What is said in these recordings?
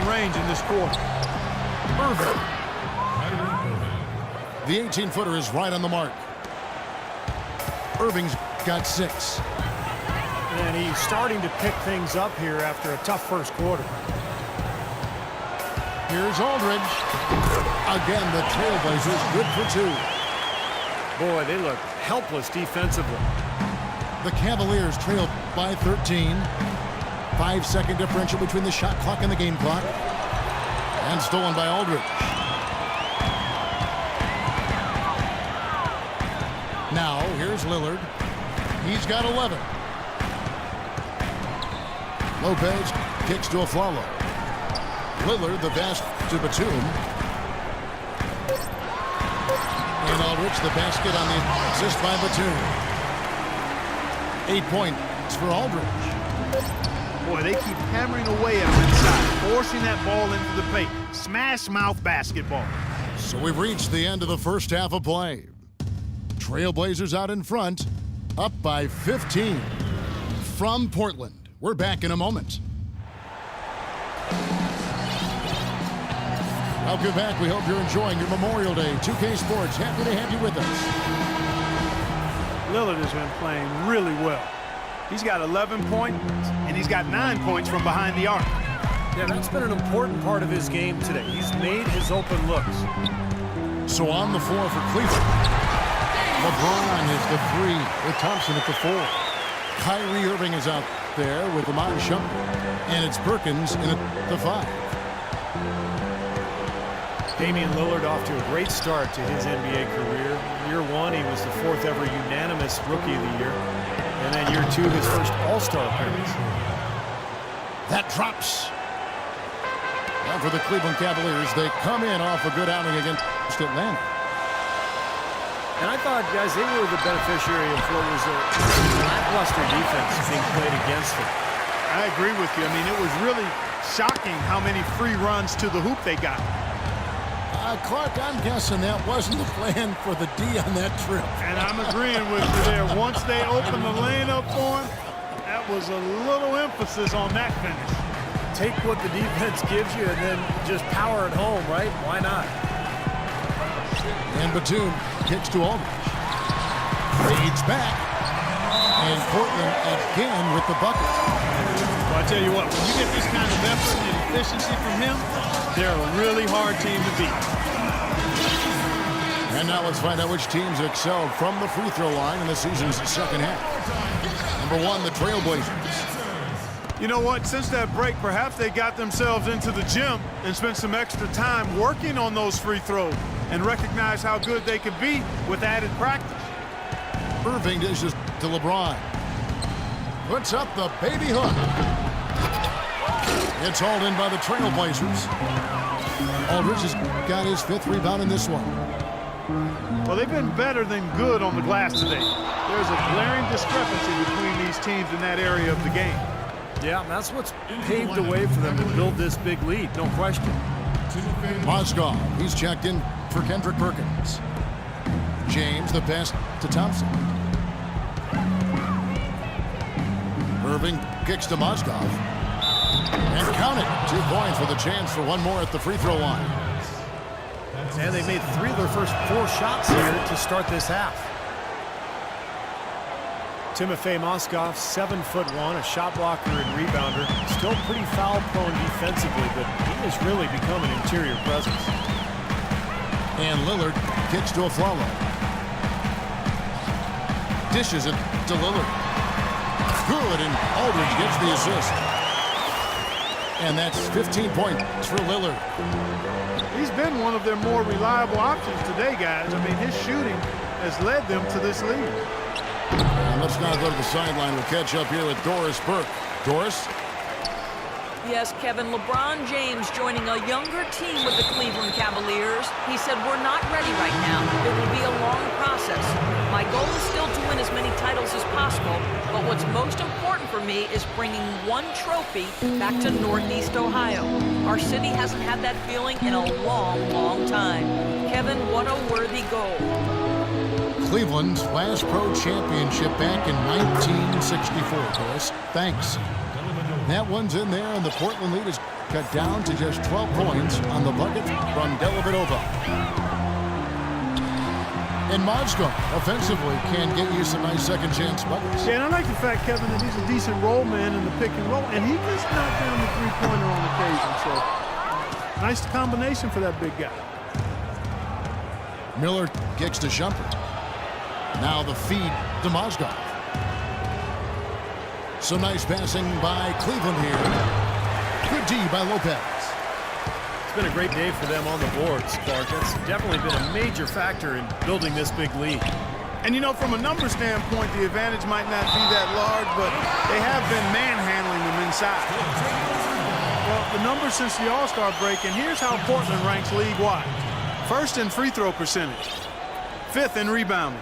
range in this quarter. Irving. The 18-footer is right on the mark. Irving's got 6. And he's starting to pick things up here after a tough first quarter. Here's Aldrige. Again, the Trailblazers good for 2. Boy, they look helpless defensively. The Cavaliers trail by 13. 5-second differential between the shot clock and the game clock. And stolen by Aldrige. Now, here's Lillard. He's got 11. Lopez kicks to Afflalo. Lillard, the pass to Batum. And Aldrige, the basket on the assist by Batum. 8 points for Aldrige. Boy, they keep hammering away at him inside, forcing that ball into the paint. Smash mouth basketball. So we've reached the end of the first half of play. Trailblazers out in front, up by 15. From Portland, we're back in a moment. Welcome back. We hope you're enjoying your Memorial Day. 2K Sports, happy to have you with us. Lillard has been playing really well. He's got 11 points, and he's got 9 points from behind the arc. Yeah, that's been an important part of his game today. He's made his open looks. So on the floor for Cleveland, LeBron is the 3 with Thompson at the 4. Kyrie Irving is out there with Iman Shumpert, and it's Perkins in at the 5. Damian Lillard off to a great start to his NBA career. Year 1, he was the 4th ever unanimous Rookie of the Year. And then year 2, his first All-Star appearance. That drops. And for the Cleveland Cavaliers, they come in off a good outing against Atlanta. And I thought, guys, they were the beneficiary of what was a lackluster defense being played against them. I agree with you. I mean, it was really shocking how many free runs to the hoop they got. Clark, I'm guessing that wasn't the plan for the D on that trip. And I'm agreeing with you there. Once they opened the lane up for him, that was a little emphasis on that finish. Take what the defense gives you and then just power it home, right? Why not? And Batum kicks to Aldrige. Fades back. And Portland again with the bucket. Well, I tell you what, when you get this kind of effort and efficiency from him, they're a really hard team to beat. And now let's find out which teams excelled from the free throw line in the season's second half. Number 1, the Trailblazers. You know what? Since that break, perhaps they got themselves into the gym and spent some extra time working on those free throws and recognized how good they could be with added practice. Irving dishes to LeBron. Puts up the baby hook. It's hauled in by the Trailblazers. Aldrige has got his 5th rebound in this one. Well, they've been better than good on the glass today. There's a glaring discrepancy between these teams in that area of the game. Yeah, that's what's paved the way for them to build this big lead, no question. Mozgov, he's checked in for Kendrick Perkins. James, the pass to Thompson. Irving kicks to Mozgov. And count it. 2 points with a chance for one more at the free throw line. And they made 3 of their first 4 shots here to start this half. Timofey Mozgov, 7'1", a shot blocker and rebounder. Still pretty foul-prone defensively, but he has really become an interior presence. And Lillard kicks to Afflalo. Dishes it to Lillard. Good, and Aldrige gets the assist. And that's 15 points for Lillard. He's been one of their more reliable options today, guys. I mean, his shooting has led them to this lead. And let's now go to the sideline. We'll catch up here with Doris Burke. Doris? Yes, Kevin, LeBron James joining a younger team with the Cleveland Cavaliers. He said, "We're not ready right now. It will be a long process. My goal is still to win as many titles as possible, but what's most important for me is bringing one trophy back to Northeast Ohio. Our city hasn't had that feeling in a long, long time." Kevin, what a worthy goal. Cleveland's last pro championship back in 1964, Doris. Thanks. That one's in there, and the Portland lead is cut down to just 12 points on the bucket from Dellavedova. And Mozgov offensively can get you some nice second chance buckets. Yeah, and I like the fact, Kevin, that he's a decent roll man in the pick and roll, and he just knocked down the three-pointer on occasion. So nice combination for that big guy. Miller kicks to Shumpert. Now the feed to Mozgov. Some nice passing by Cleveland here. Good D by Lopez. It's been a great day for them on the boards, Clark. That's definitely been a major factor in building this big lead. And, you know, from a number standpoint, the advantage might not be that large, but they have been manhandling them inside. Well, the numbers since the All-Star break, and here's how Portland ranks league-wide. First in free throw percentage. Fifth in rebounding.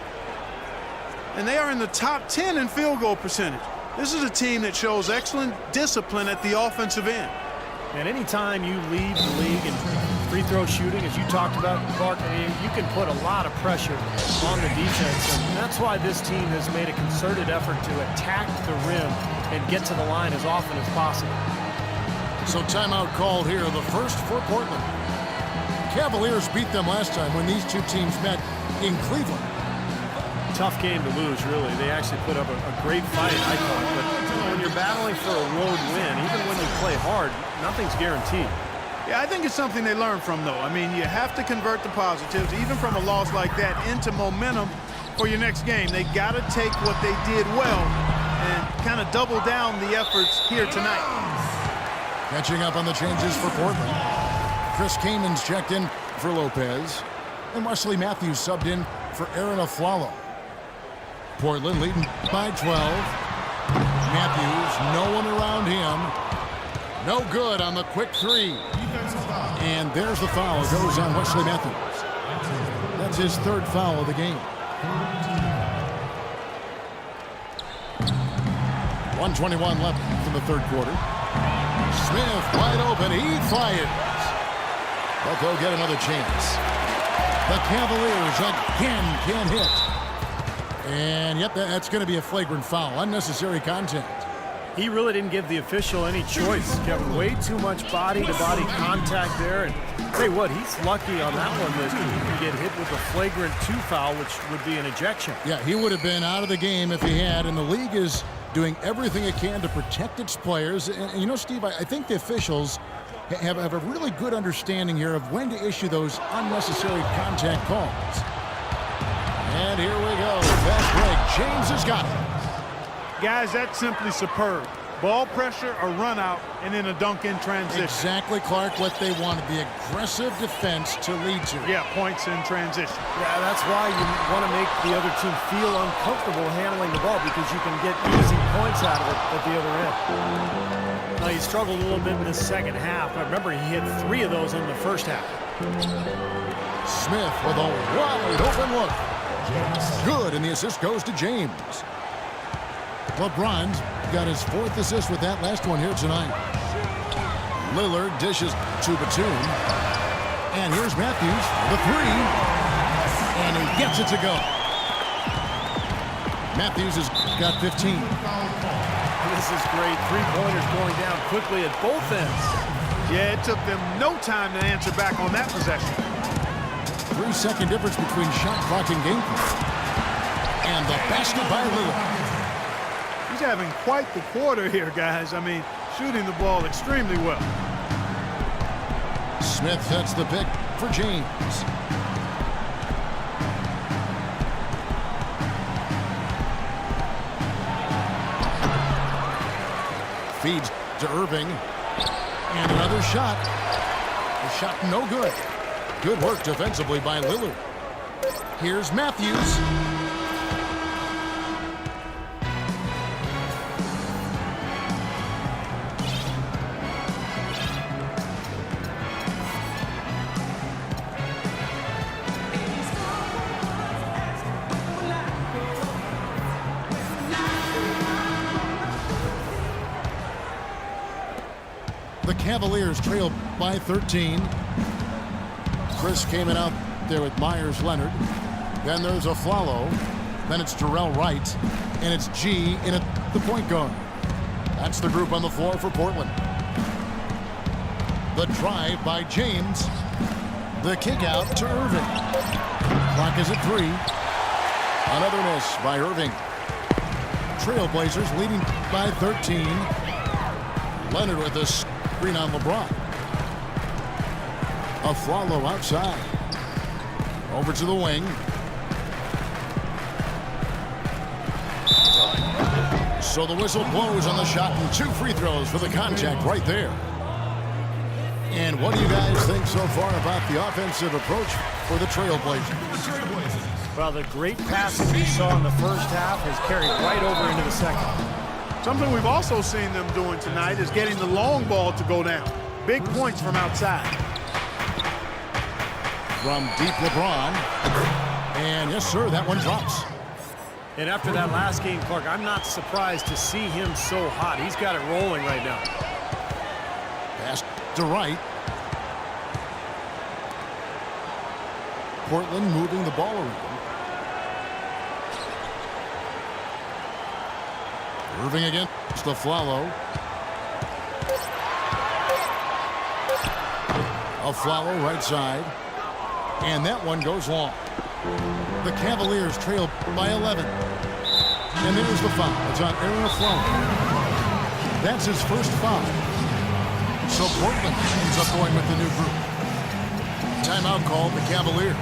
And they are in the top 10 in field goal percentage. This is a team that shows excellent discipline at the offensive end. And anytime you lead the league in free throw shooting, as you talked about, Clark, I mean, you can put a lot of pressure on the defense. And that's why this team has made a concerted effort to attack the rim and get to the line as often as possible. So timeout called here, the first for Portland. Cavaliers beat them last time when these two teams met in Cleveland. Tough game to lose, really. They actually put up a great fight, I thought. But when you're battling for a road win, even when you play hard, nothing's guaranteed. Yeah, I think it's something they learn from, though. I mean, you have to convert the positives, even from a loss like that, into momentum for your next game. They got to take what they did well and kind of double down the efforts here tonight. Catching up on the changes for Portland. Chris Kamen's checked in for Lopez. And Wesley Matthews subbed in for Aaron Aflalo. Portland leading by 12. Matthews, no one around him. No good on the quick three. And there's the foul. It goes on Wesley Matthews. That's his third foul of the game. 1:21 left in the third quarter. Smith wide open. He fires. But they'll get another chance. The Cavaliers again can hit. And yep, that's going to be a flagrant foul. Unnecessary contact. He really didn't give the official any choice, Kevin. Way too much body-to-body contact there. And tell you what, he's lucky on that one that he can get hit with a flagrant 2 foul, which would be an ejection. Yeah, he would have been out of the game if he had. And the league is doing everything it can to protect its players. And you know, Steve, I think the officials have a really good understanding here of when to issue those unnecessary contact calls. And here we go. Fast break. James has got it. Guys, that's simply superb. Ball pressure, a run out, and then a dunk in transition. Exactly, Clark, what they wanted. The aggressive defense to lead to. Yeah, points in transition. Yeah, that's why you want to make the other team feel uncomfortable handling the ball, because you can get easy points out of it at the other end. Now, he struggled a little bit in the second half. I remember he hit 3 of those in the first half. Smith with a wide open look. Good, and the assist goes to James. LeBron's got his 4th assist with that last one here tonight. Lillard dishes to Batum. And here's Matthews, the 3. And he gets it to go. Matthews has got 15. This is great. 3-pointers going down quickly at both ends. Yeah, it took them no time to answer back on that possession. 3-second difference between shot clock and game clock. And the basket by Lillard. He's having quite the quarter here, guys. I mean, shooting the ball extremely well. Smith sets the pick for James. Feeds to Irving. And another shot. The shot no good. Good work defensively by Lillard. Here's Matthews. The Cavaliers trail by 13. Chris came in out there with Myers Leonard. Then there's Aflalo. Then it's Terrell Wright. And it's G in at the point guard. That's the group on the floor for Portland. The drive by James. The kick out to Irving. Clock is at 3. Another miss by Irving. Trailblazers leading by 13. Leonard with a screen on LeBron. Aflalo outside. Over to the wing. So the whistle blows on the shot and 2 free throws for the contact right there. And what do you guys think so far about the offensive approach for the Trailblazers? Well, the great passing we saw in the first half has carried right over into the second. Something we've also seen them doing tonight is getting the long ball to go down. Big points from outside. From deep LeBron. And yes, sir, that one drops. And after that last game, Clark, I'm not surprised to see him so hot. He's got it rolling right now. Pass to Wright. Portland moving the ball around. Irving against Aflalo. Aflalo right side. And that one goes long. The Cavaliers trail by 11. And there's the foul. It's on Aaron Aflalo. That's his first foul. So Portland ends up going with the new group. Timeout called the Cavaliers.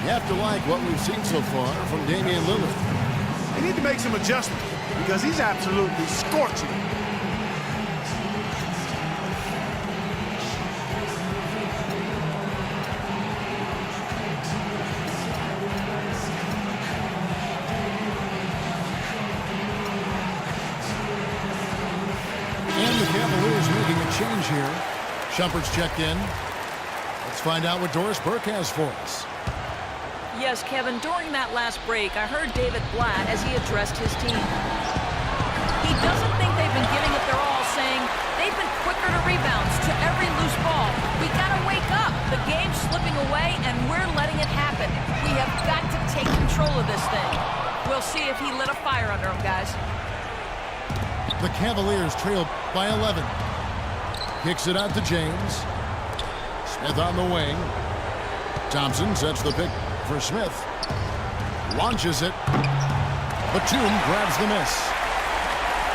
You have to like what we've seen so far from Damian Lillard. They need to make some adjustments because he's absolutely scorching. And the Cavaliers making a change here. Shumpert's checked in. Let's find out what Doris Burke has for us. Yes, Kevin, during that last break, I heard David Blatt as he addressed his team. He doesn't think they've been giving it their all, saying they've been quicker to rebounds, to every loose ball. We gotta wake up. The game's slipping away, and we're letting it happen. We have got to take control of this thing. We'll see if he lit a fire under them, guys. The Cavaliers trail by 11. Kicks it out to James. Smith on the wing. Thompson sets the pick for Smith. Launches it. Batum grabs the miss.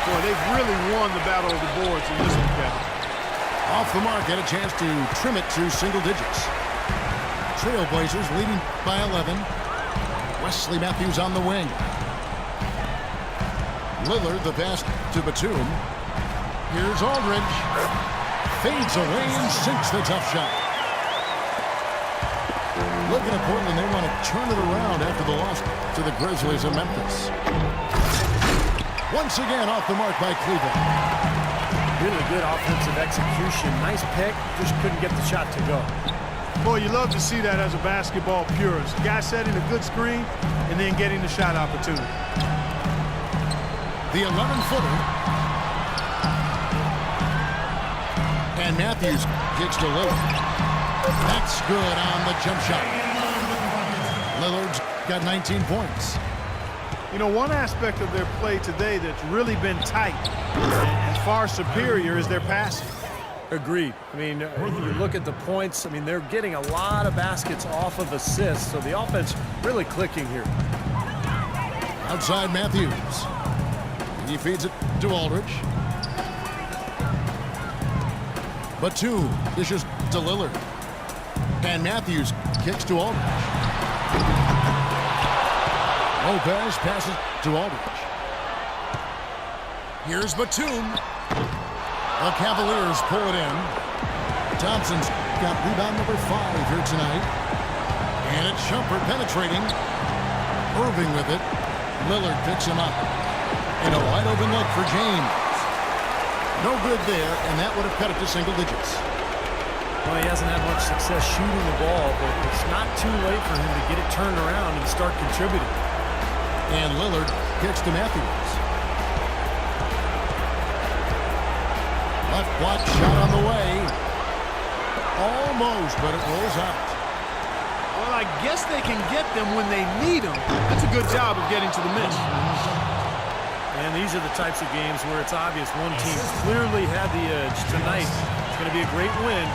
Boy, they've really won the battle of the boards in this one, Kevin. Off the mark and a chance to trim it to single digits. Trailblazers leading by 11. Wesley Matthews on the wing. Lillard the pass to Batum. Here's Aldrige. Fades away and sinks the tough shot. Looking at Portland, they want to turn it around after the loss to the Grizzlies of Memphis. Once again off the mark by Cleveland. Really good offensive execution. Nice pick, just couldn't get the shot to go. Boy, you love to see that as a basketball purist. A guy setting a good screen and then getting the shot opportunity. The 11-footer. And Matthews kicks to Lillard. That's good on the jump shot. Lillard's got 19 points. You know, one aspect of their play today that's really been tight and far superior is their passing. Agreed. I mean, you look at the points, I mean, they're getting a lot of baskets off of assists, so the offense really clicking here. Outside Matthews. He feeds it to Aldrige. Batum dishes to Lillard. And Matthews kicks to Aldrige. Lopez passes to Aldrige. Here's Batum. The Cavaliers pull it in. Thompson's got rebound number 5 here tonight. And it's Shumpert penetrating. Irving with it. Lillard picks him up. And a wide open look for James. No good there, and that would have cut it to single digits. Well, he hasn't had much success shooting the ball, but it's not too late for him to get it turned around and start contributing. And Lillard kicks to Matthews. Left block shot on the way. Almost, but it rolls out. Well, I guess they can get them when they need them. That's a good job of getting to the miss. And these are the types of games where it's obvious one team clearly had the edge. Tonight, it's going to be a great win.